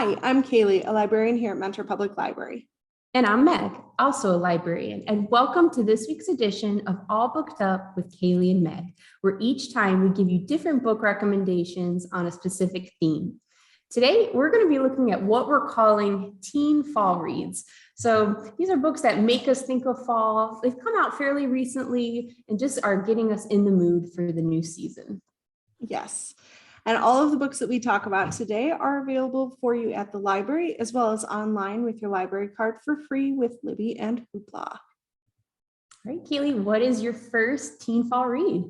Hi, I'm Cailey, a librarian here at Mentor Public Library. And I'm Meg, also a librarian, and welcome to this week's edition of All Booked Up with Cailey and Meg, where each time we give you different book recommendations on a specific theme. Today, we're going to be looking at what we're calling teen fall reads. So these are books that make us think of fall. They've come out fairly recently and just are getting us in the mood for the new season. Yes. And all of the books that we talk about today are available for you at the library, as well as online with your library card for free with Libby and Hoopla. All right, Cailey, what is your first teen fall read?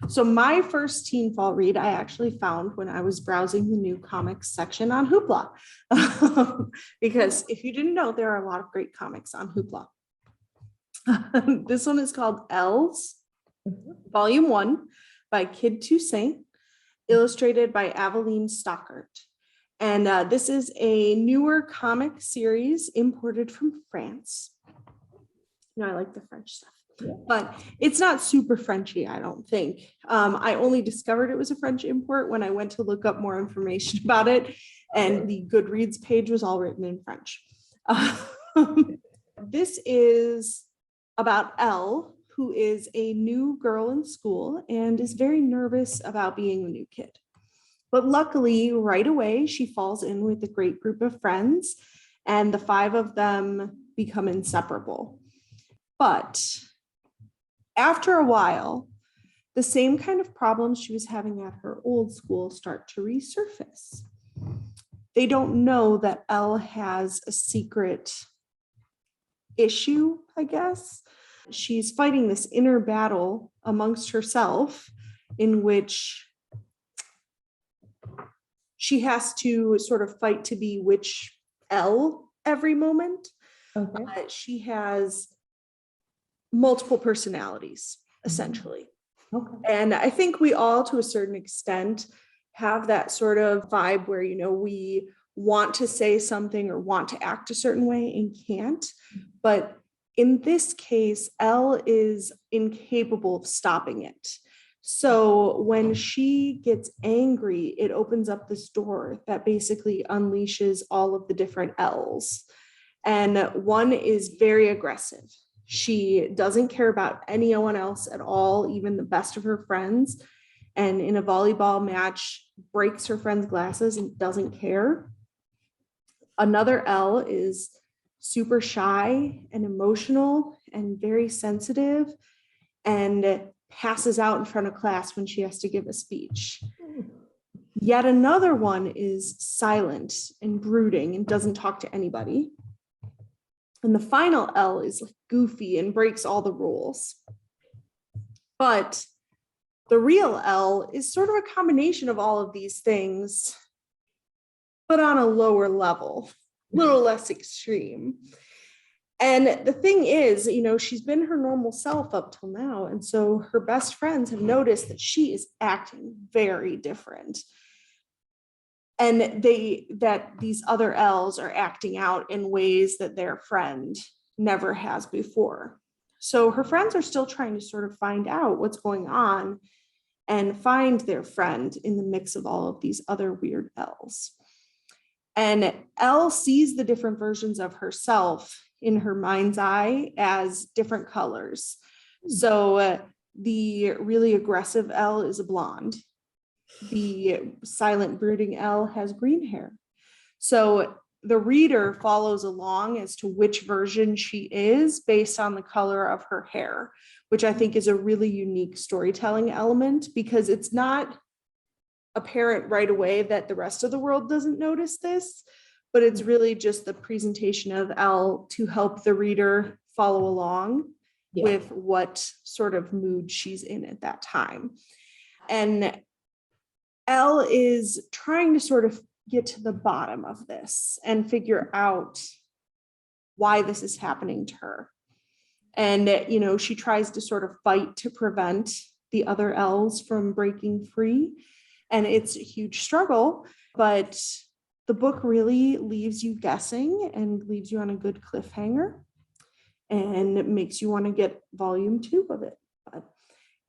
So my first teen fall read I actually found when I was browsing the new comics section on Hoopla. Because if you didn't know, there are a lot of great comics on Hoopla. This one is called Elves, Volume 1 by Kid Toussaint, illustrated by Aveline Stokart. And this is a newer comic series imported from France. You know, I like the French stuff, but it's not super Frenchy, I don't think. I only discovered it was a French import when I went to look up more information about it, and the Goodreads page was all written in French. This is about Elle, who is a new girl in school and is very nervous about being the new kid. But luckily, right away, she falls in with a great group of friends, and the five of them become inseparable. But after a while, the same kind of problems she was having at her old school start to resurface. They don't know that Elle has a secret issue, I guess. She's fighting this inner battle amongst herself in which she has to sort of fight to be which Elle every moment. Okay. She has multiple personalities, essentially. Okay. And I think we all, to a certain extent, have that sort of vibe where, you know, we want to say something or want to act a certain way and can't. But in this case, Elle is incapable of stopping it. So when she gets angry, it opens up this door that basically unleashes all of the different Elves. And one is very aggressive. She doesn't care about anyone else at all, even the best of her friends. And in a volleyball match, breaks her friend's glasses and doesn't care. Another Elle is super shy and emotional and very sensitive and passes out in front of class when she has to give a speech. Yet another one is silent and brooding and doesn't talk to anybody. And the final Elle is like goofy and breaks all the rules. But the real Elle is sort of a combination of all of these things, but on a lower level, a little less extreme. And the thing is, you know, she's been her normal self up till now. And so her best friends have noticed that she is acting very different. And that these other Elves are acting out in ways that their friend never has before. So her friends are still trying to sort of find out what's going on and find their friend in the mix of all of these other weird Elves. And Elle sees the different versions of herself in her mind's eye as different colors. So the really aggressive Elle is a blonde. The silent brooding Elle has green hair. So the reader follows along as to which version she is based on the color of her hair, which I think is a really unique storytelling element, because it's not apparent right away that the rest of the world doesn't notice this, but it's really just the presentation of Elle to help the reader follow along with what sort of mood she's in at that time. And Elle is trying to sort of get to the bottom of this and figure out why this is happening to her. And, you know, she tries to sort of fight to prevent the other Elves from breaking free. And it's a huge struggle, but the book really leaves you guessing and leaves you on a good cliffhanger, and it makes you want to get volume 2 of it. But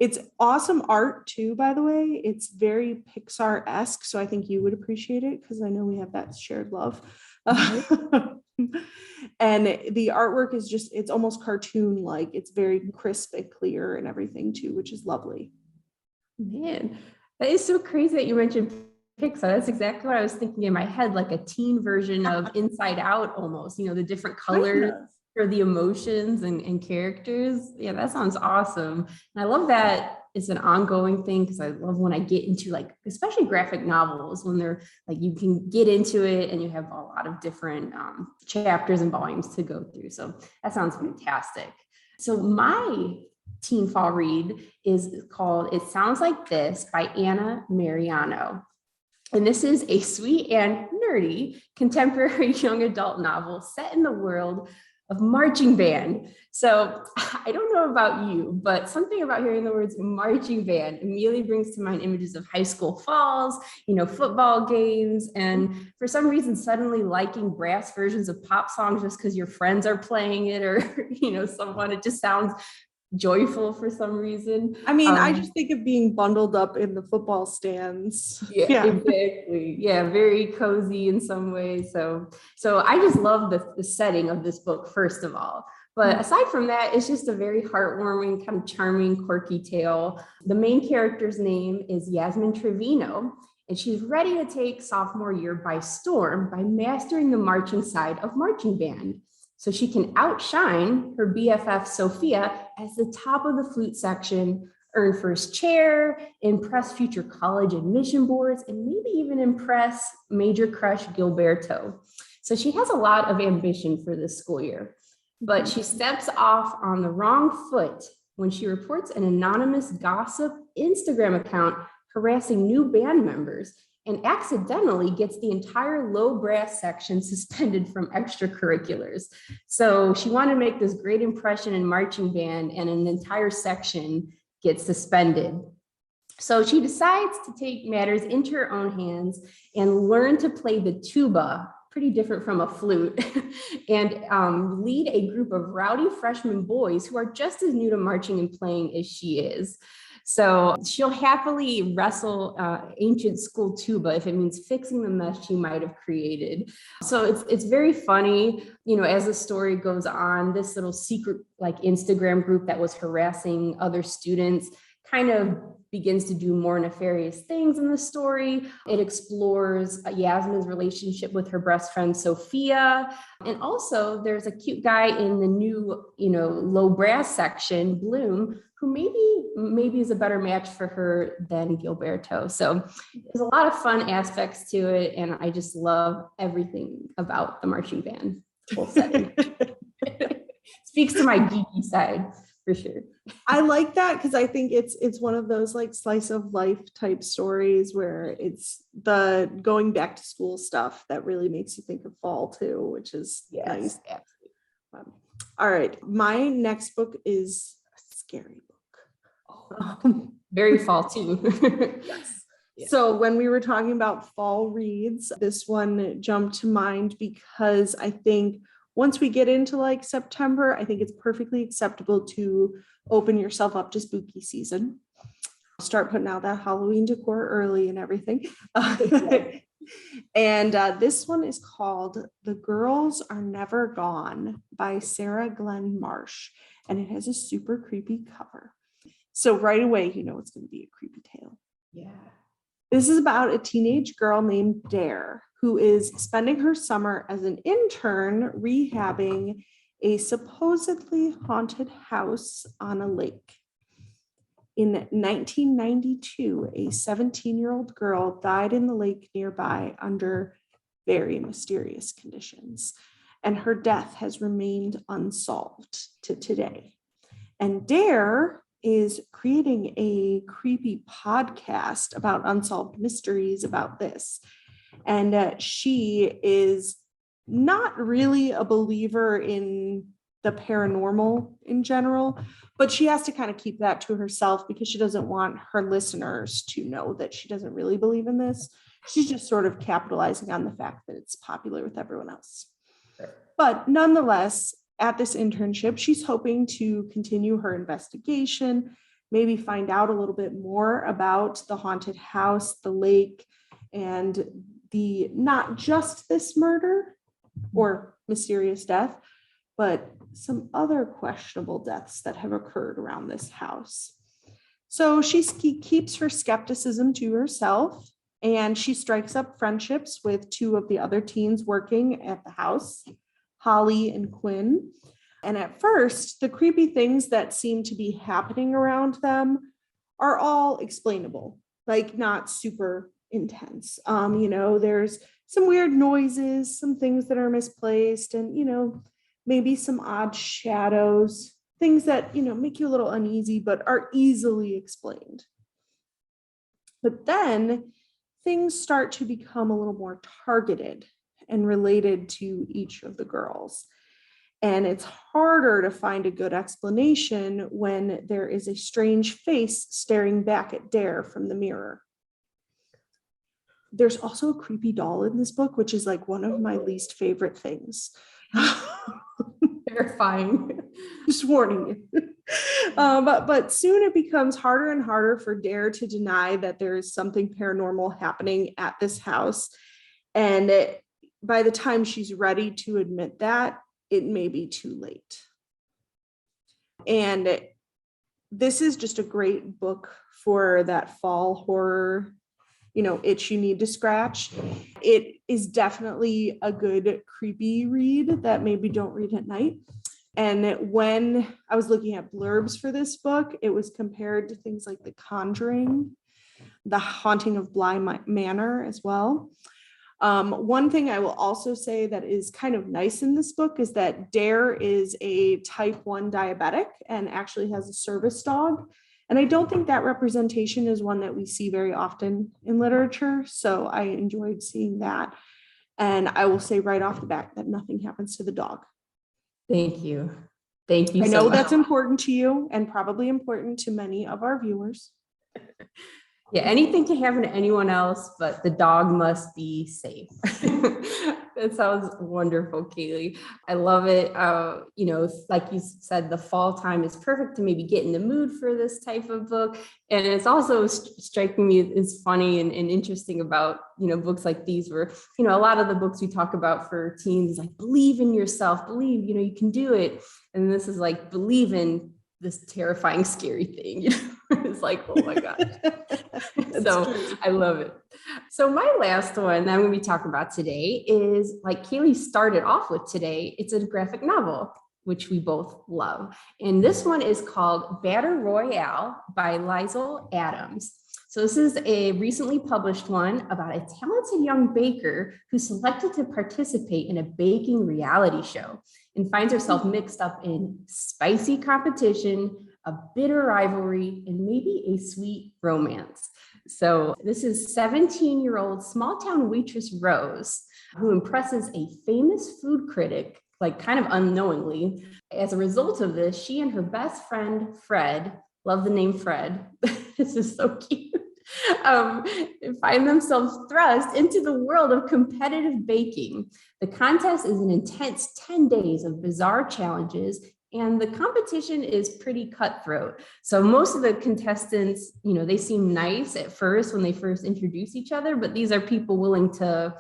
It's awesome art too, by the way. It's very Pixar-esque, so I think you would appreciate it because I know we have that shared love. And the artwork is just, it's almost cartoon-like. It's very crisp and clear and everything too, which is lovely. Man, that is so crazy that you mentioned Pixar. That's exactly what I was thinking in my head, like a teen version of Inside Out almost, the different colors for the emotions and characters. Yeah, that sounds awesome. And I love that it's an ongoing thing because I love when I get into especially graphic novels, when they're you can get into it and you have a lot of different chapters and volumes to go through. So that sounds fantastic. So my teen fall read is called It Sounds Like This by Anna Meriano. And this is a sweet and nerdy contemporary young adult novel set in the world of marching band. So I don't know about you, but something about hearing the words marching band immediately brings to mind images of high school falls, football games, and for some reason suddenly liking brass versions of pop songs just because your friends are playing it or, someone, it just sounds joyful for some reason. I mean, I just think of being bundled up in the football stands. Yeah, exactly. Yeah, very cozy in some ways. So I just love the setting of this book, first of all. But aside from that, it's just a very heartwarming, kind of charming, quirky tale. The main character's name is Yasmin Trevino, and she's ready to take sophomore year by storm by mastering the marching side of marching band. So she can outshine her BFF Sophia as the top of the flute section, earn first chair, impress future college admission boards, and maybe even impress major crush Gilberto. So she has a lot of ambition for this school year, but she steps off on the wrong foot when she reports an anonymous gossip Instagram account harassing new band members and accidentally gets the entire low brass section suspended from extracurriculars. So she wanted to make this great impression in marching band, and an entire section gets suspended. So she decides to take matters into her own hands and learn to play the tuba, pretty different from a flute, and lead a group of rowdy freshman boys who are just as new to marching and playing as she is. So she'll happily wrestle ancient school tuba if it means fixing the mess she might have created. So it's very funny, as the story goes on, this little secret Instagram group that was harassing other students kind of begins to do more nefarious things in the story. It explores Yasmin's relationship with her best friend, Sophia. And also there's a cute guy in the new, low brass section, Bloom, who maybe is a better match for her than Gilberto. So there's a lot of fun aspects to it. And I just love everything about the marching band whole setting. Speaks to my geeky side. For sure. I like that because I think it's one of those slice of life type stories where it's the going back to school stuff that really makes you think of fall too, which is nice. All right. My next book is a scary book. Very fall too. Yes. Yeah. So when we were talking about fall reads, this one jumped to mind because I think once we get into September, I think it's perfectly acceptable to open yourself up to spooky season. Start putting out that Halloween decor early and everything. And this one is called The Girls Are Never Gone by Sarah Glenn Marsh. And it has a super creepy cover. So right away, it's going to be a creepy tale. Yeah. This is about a teenage girl named Dare, who is spending her summer as an intern rehabbing a supposedly haunted house on a lake. In 1992, a 17-year-old girl died in the lake nearby under very mysterious conditions, and her death has remained unsolved to today. And Dare is creating a creepy podcast about unsolved mysteries about this. And she is not really a believer in the paranormal in general, but she has to kind of keep that to herself because she doesn't want her listeners to know that she doesn't really believe in this. She's just sort of capitalizing on the fact that it's popular with everyone else. But nonetheless, at this internship, she's hoping to continue her investigation maybe find out a little bit more about the haunted house, the lake, and the not just this murder or mysterious death, but some other questionable deaths that have occurred around this house. So she keeps her skepticism to herself, and she strikes up friendships with two of the other teens working at the house, Holly and Quinn. And at first, the creepy things that seem to be happening around them are all explainable, like not super intense. There's some weird noises, some things that are misplaced, and, maybe some odd shadows, things that, make you a little uneasy, but are easily explained. But then things start to become a little more targeted and related to each of the girls. And it's harder to find a good explanation when there is a strange face staring back at Dare from the mirror. There's also a creepy doll in this book, which is like one of my least favorite things. Terrifying. Just warning you. But soon it becomes harder and harder for Dare to deny that there is something paranormal happening at this house. And by the time she's ready to admit that, it may be too late. And this is just a great book for that fall horror, itch you need to scratch. It is definitely a good creepy read that maybe don't read at night. And when I was looking at blurbs for this book, it was compared to things like The Conjuring, The Haunting of Bly Manor as well. One thing I will also say that is kind of nice in this book is that Dare is a type 1 diabetic and actually has a service dog. And I don't think that representation is one that we see very often in literature. So I enjoyed seeing that. And I will say right off the bat that nothing happens to the dog. Thank you. Thank you. I know that's important to you and probably important to many of our viewers. Yeah, anything can happen to anyone else, but the dog must be safe. That sounds wonderful, Cailey. I love it. Like you said, the fall time is perfect to maybe get in the mood for this type of book. And it's also striking me as funny and interesting about, books like these where, a lot of the books we talk about for teens is like, believe in yourself, believe, you can do it. And this is like, believe in this terrifying, scary thing. It's like, oh my gosh. So I love it. So my last one that I'm going to be talking about today is, like Cailey started off with today, it's a graphic novel, which we both love. And this one is called Battle Royale by Leisl Adams. So this is a recently published one about a talented young baker who's selected to participate in a baking reality show and finds herself mixed up in spicy competition, a bitter rivalry, and maybe a sweet romance. So this is 17-year-old small-town waitress Rose, who impresses a famous food critic, like kind of unknowingly. As a result of this, she and her best friend, Fred, love the name Fred, this is so cute, find themselves thrust into the world of competitive baking. The contest is an intense 10 days of bizarre challenges, and the competition is pretty cutthroat. So most of the contestants, they seem nice at first when they first introduce each other, but these are people willing to,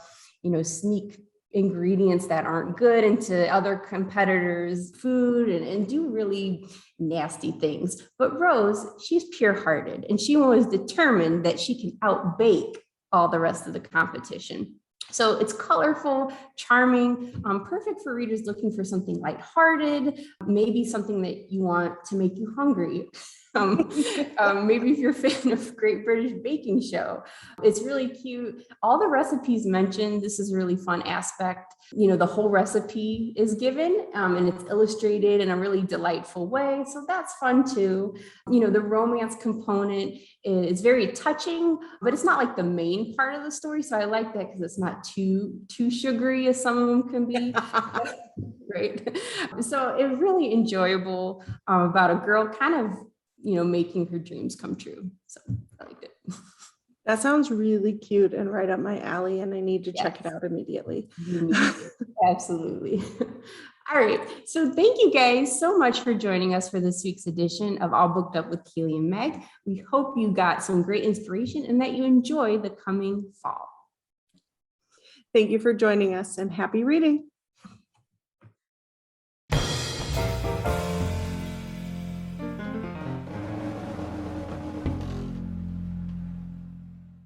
sneak ingredients that aren't good into other competitors' food and do really nasty things. But Rose, she's pure-hearted, and she was determined that she can outbake all the rest of the competition. So it's colorful, charming, perfect for readers looking for something lighthearted, maybe something that you want to make you hungry. Maybe if you're a fan of Great British Baking Show. It's really cute. All the recipes mentioned, this is a really fun aspect. The whole recipe is given and it's illustrated in a really delightful way. So that's fun too. The romance component is very touching, but it's not like the main part of the story. So I like that because it's not too sugary as some of them can be. Right. So it's really enjoyable about a girl kind of making her dreams come true. So I liked it. That sounds really cute and right up my alley, and I need to check it out immediately. Absolutely. All right. So thank you guys so much for joining us for this week's edition of All Booked Up with Cailey and Meg. We hope you got some great inspiration and that you enjoy the coming fall. Thank you for joining us and happy reading.